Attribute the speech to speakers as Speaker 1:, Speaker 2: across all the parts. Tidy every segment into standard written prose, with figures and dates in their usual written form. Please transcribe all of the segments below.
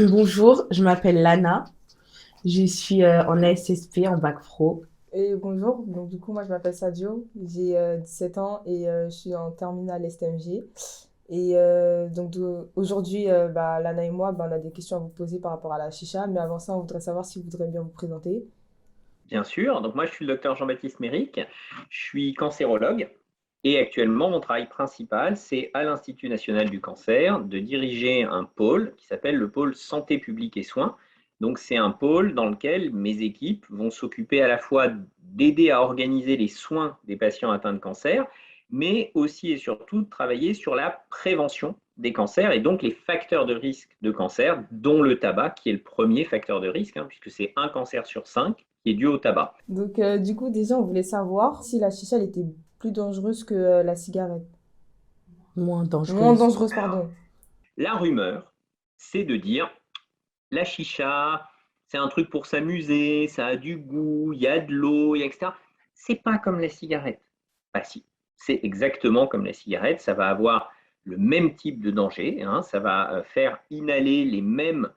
Speaker 1: Bonjour, je m'appelle Lana. Je suis en ASSP en bac pro.
Speaker 2: Et bonjour, donc du coup moi je m'appelle Sadio, j'ai 17 ans et je suis en terminale STMG. Et aujourd'hui, Lana et moi, on a des questions à vous poser par rapport à la chicha, mais avant ça on voudrait savoir si vous voudrez bien vous présenter.
Speaker 3: Bien sûr. Donc moi, je suis le docteur Jean-Baptiste Méric. Je suis cancérologue et actuellement, mon travail principal, c'est à l'Institut national du cancer de diriger un pôle qui s'appelle le pôle santé publique et soins. Donc c'est un pôle dans lequel mes équipes vont s'occuper à la fois d'aider à organiser les soins des patients atteints de cancer, mais aussi et surtout de travailler sur la prévention des cancers et donc les facteurs de risque de cancer, dont le tabac, qui est le premier facteur de risque, puisque c'est un cancer sur cinq qui est dû au tabac.
Speaker 2: Donc du coup déjà on voulait savoir si la chicha elle était plus dangereuse que la cigarette.
Speaker 1: Moins
Speaker 2: Moins
Speaker 1: dangereuse.
Speaker 2: dangereuse, pardon.
Speaker 3: La rumeur, c'est de dire la chicha, c'est un truc pour s'amuser, ça a du goût, il y a de l'eau, etc. C'est pas comme la cigarette. Ah si, c'est exactement comme la cigarette, ça va avoir le même type de danger, ça va faire inhaler les mêmes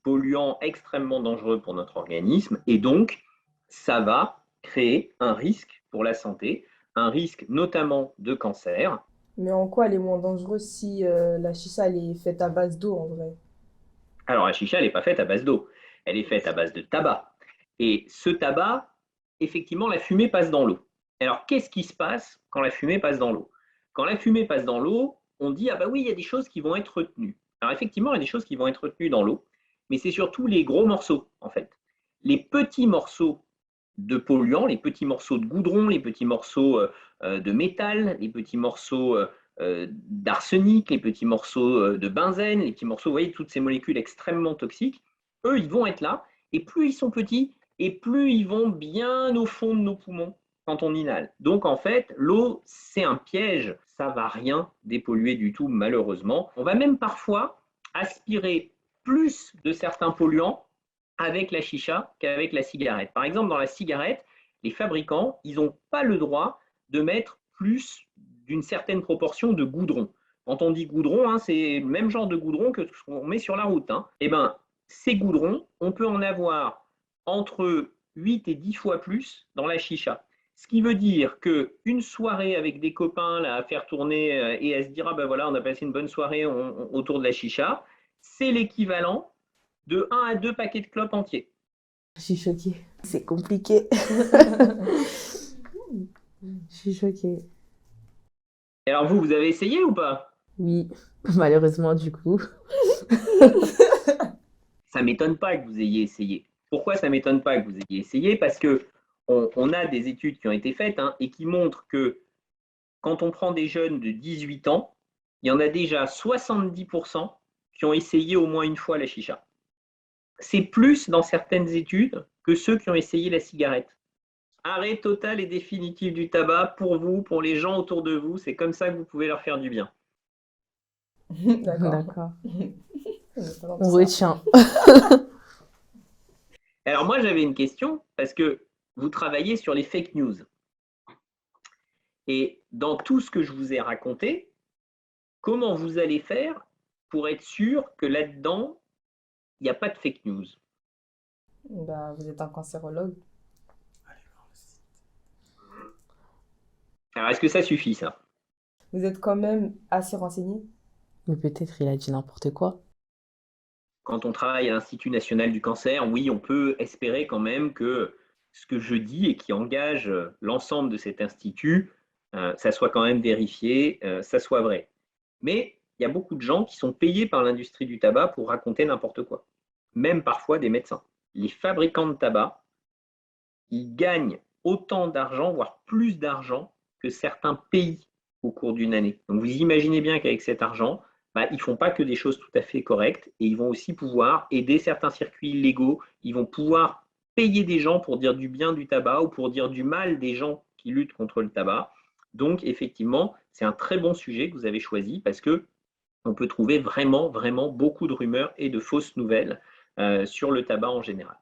Speaker 3: polluants extrêmement dangereux pour notre organisme, et donc ça va créer un risque pour la santé, un risque notamment de cancer.
Speaker 2: Mais en quoi elle est moins dangereuse si la chicha elle est faite à base d'eau en vrai?
Speaker 3: Alors la chicha, elle n'est pas faite à base d'eau, elle est faite à base de tabac. Et ce tabac, effectivement, la fumée passe dans l'eau. Alors qu'est-ce qui se passe quand la fumée passe dans l'eau? Quand la fumée passe dans l'eau, on dit, ah bah oui, il y a des choses qui vont être retenues. Alors effectivement, il y a des choses qui vont être retenues dans l'eau, mais c'est surtout les gros morceaux, en fait. Les petits morceaux de polluants, les petits morceaux de goudron, les petits morceaux de métal, les petits morceaux d'arsenic, les petits morceaux de benzène, les petits morceaux, vous voyez, toutes ces molécules extrêmement toxiques, eux, ils vont être là. Et plus ils sont petits, et plus ils vont bien au fond de nos poumons quand on inhale. Donc en fait, l'eau, c'est un piège. Ça ne va rien dépolluer du tout, malheureusement. On va même parfois aspirer plus de certains polluants avec la chicha qu'avec la cigarette. Par exemple, dans la cigarette, les fabricants, ils n'ont pas le droit de mettre plus d'une certaine proportion de goudron. Quand on dit goudron, c'est le même genre de goudron que ce qu'on met sur la route. Eh ben, ces goudrons, on peut en avoir entre 8 et 10 fois plus dans la chicha. Ce qui veut dire qu'une soirée avec des copains là, à faire tourner et à se dire, ah ben voilà, on a passé une bonne soirée autour de la chicha, c'est l'équivalent de un à 2 paquets de clopes entiers.
Speaker 1: Je suis choquée. C'est compliqué. Je suis choquée.
Speaker 3: Et alors vous avez essayé ou pas?
Speaker 1: Oui, malheureusement du coup.
Speaker 3: Ça ne m'étonne pas que vous ayez essayé. Pourquoi ça ne m'étonne pas que vous ayez essayé? Parce que on a des études qui ont été faites et qui montrent que quand on prend des jeunes de 18 ans, il y en a déjà 70% qui ont essayé au moins une fois la chicha. C'est plus dans certaines études que ceux qui ont essayé la cigarette. Arrêt total et définitif du tabac pour vous, pour les gens autour de vous. C'est comme ça que vous pouvez leur faire du bien.
Speaker 2: D'accord.
Speaker 1: D'accord.
Speaker 2: On est pas dans tout
Speaker 1: On
Speaker 2: ça.
Speaker 1: retient.
Speaker 3: Alors moi, j'avais une question parce que vous travaillez sur les fake news. Et dans tout ce que je vous ai raconté, comment vous allez faire pour être sûr que là-dedans, il n'y a pas de fake news?
Speaker 2: Bah, vous êtes un cancérologue.
Speaker 3: Alors, est-ce que ça suffit, ça?
Speaker 2: Vous êtes quand même assez renseigné.
Speaker 1: Mais peut-être il a dit n'importe quoi.
Speaker 3: Quand on travaille à l'Institut national du cancer, oui, on peut espérer quand même que ce que je dis et qui engage l'ensemble de cet institut, ça soit quand même vérifié, ça soit vrai. Mais il y a beaucoup de gens qui sont payés par l'industrie du tabac pour raconter n'importe quoi, même parfois des médecins. Les fabricants de tabac, ils gagnent autant d'argent, voire plus d'argent que certains pays au cours d'une année. Donc vous imaginez bien qu'avec cet argent, ils ne font pas que des choses tout à fait correctes et ils vont aussi pouvoir aider certains circuits illégaux, ils vont pouvoir payer des gens pour dire du bien du tabac ou pour dire du mal des gens qui luttent contre le tabac. Donc effectivement, c'est un très bon sujet que vous avez choisi parce que on peut trouver vraiment, vraiment beaucoup de rumeurs et de fausses nouvelles sur le tabac en général.